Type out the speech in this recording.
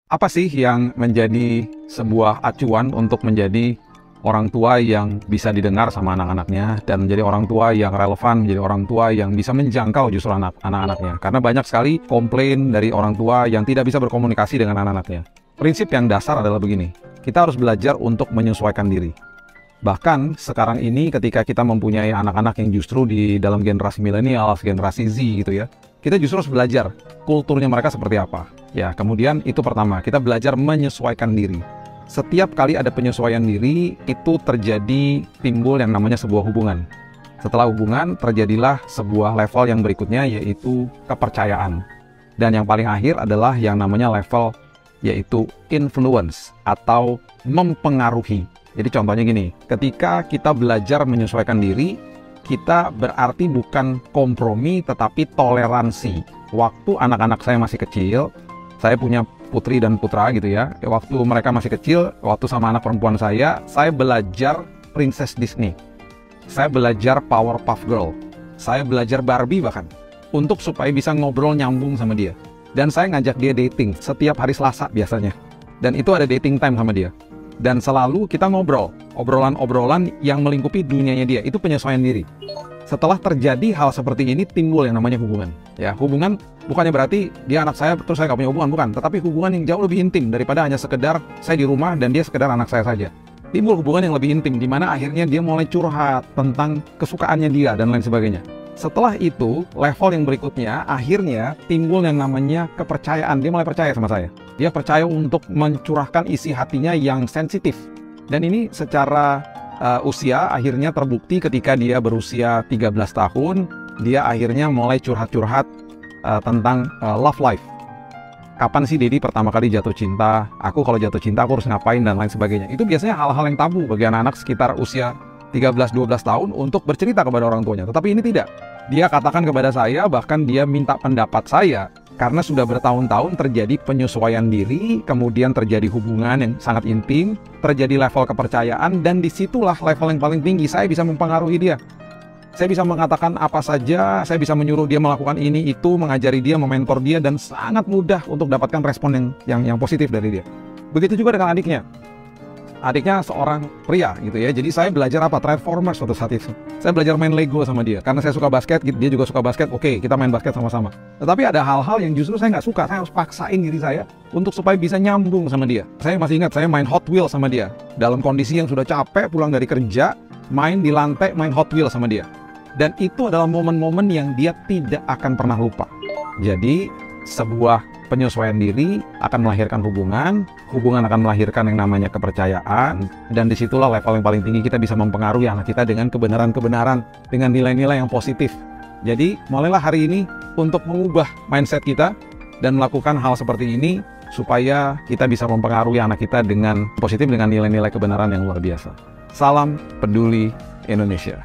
Apa sih yang menjadi sebuah acuan untuk menjadi orang tua yang bisa didengar sama anak-anaknya dan menjadi orang tua yang relevan, menjadi orang tua yang bisa menjangkau justru anak-anaknya? Karena banyak sekali komplain dari orang tua yang tidak bisa berkomunikasi dengan anak-anaknya. Prinsip yang dasar adalah begini, kita harus belajar untuk menyesuaikan diri. Bahkan sekarang ini ketika kita mempunyai anak-anak yang justru di dalam generasi milenial, generasi Z gitu ya, kita justru harus belajar kulturnya mereka seperti apa. Ya, kemudian itu pertama, kita belajar menyesuaikan diri. Setiap kali ada penyesuaian diri, itu terjadi timbul yang namanya sebuah hubungan. Setelah hubungan, terjadilah sebuah level yang berikutnya, yaitu kepercayaan. Dan yang paling akhir adalah yang namanya level, yaitu influence atau mempengaruhi. Jadi contohnya gini, ketika kita belajar menyesuaikan diri, kita berarti bukan kompromi tetapi toleransi. Waktu anak-anak saya masih kecil, saya punya putri dan putra gitu ya. Waktu mereka masih kecil, waktu sama anak perempuan saya belajar Princess Disney. Saya belajar Powerpuff Girl. Saya belajar Barbie bahkan. Untuk supaya bisa ngobrol nyambung sama dia. Dan saya ngajak dia dating setiap hari Selasa biasanya. Dan itu ada dating time sama dia. Dan selalu kita ngobrol, obrolan-obrolan yang melingkupi dunianya dia, itu penyesuaian diri. Setelah terjadi hal seperti ini, timbul yang namanya hubungan. Ya, hubungan bukannya berarti dia anak saya, terus saya nggak punya hubungan, bukan. Tetapi hubungan yang jauh lebih intim daripada hanya sekedar saya di rumah dan dia sekedar anak saya saja. Timbul hubungan yang lebih intim, di mana akhirnya dia mulai curhat tentang kesukaannya dia dan lain sebagainya. Setelah itu, level yang berikutnya, akhirnya timbul yang namanya kepercayaan. Dia mulai percaya sama saya. Dia percaya untuk mencurahkan isi hatinya yang sensitif. Dan ini secara usia akhirnya terbukti ketika dia berusia 13 tahun, dia akhirnya mulai curhat-curhat tentang love life. Kapan sih Dedi pertama kali jatuh cinta? Aku kalau jatuh cinta aku harus ngapain dan lain sebagainya. Itu biasanya hal-hal yang tabu bagi anak-anak sekitar usia 13-12 tahun untuk bercerita kepada orang tuanya. Tetapi ini tidak. Dia katakan kepada saya, bahkan dia minta pendapat saya. Karena sudah bertahun-tahun terjadi penyesuaian diri, kemudian terjadi hubungan yang sangat intim, terjadi level kepercayaan, dan disitulah level yang paling tinggi. Saya bisa mempengaruhi dia. Saya bisa mengatakan apa saja, saya bisa menyuruh dia melakukan ini, itu, mengajari dia, mementor dia, dan sangat mudah untuk dapatkan respon yang positif dari dia. Begitu juga dengan adiknya. Adiknya seorang pria gitu ya, jadi saya belajar apa? Transformers suatu saat itu. Saya belajar main Lego sama dia, karena saya suka basket, dia juga suka basket, oke kita main basket sama-sama. Tetapi ada hal-hal yang justru saya nggak suka, saya harus paksain diri saya untuk supaya bisa nyambung sama dia. Saya masih ingat, saya main Hot Wheels sama dia, dalam kondisi yang sudah capek, pulang dari kerja, main di lantai, main Hot Wheels sama dia. Dan itu adalah momen-momen yang dia tidak akan pernah lupa. Jadi, sebuah penyesuaian diri akan melahirkan hubungan, hubungan akan melahirkan yang namanya kepercayaan, dan disitulah level yang paling tinggi kita bisa mempengaruhi anak kita dengan kebenaran-kebenaran, dengan nilai-nilai yang positif. Jadi, mulailah hari ini untuk mengubah mindset kita dan melakukan hal seperti ini supaya kita bisa mempengaruhi anak kita dengan positif, dengan nilai-nilai kebenaran yang luar biasa. Salam peduli Indonesia.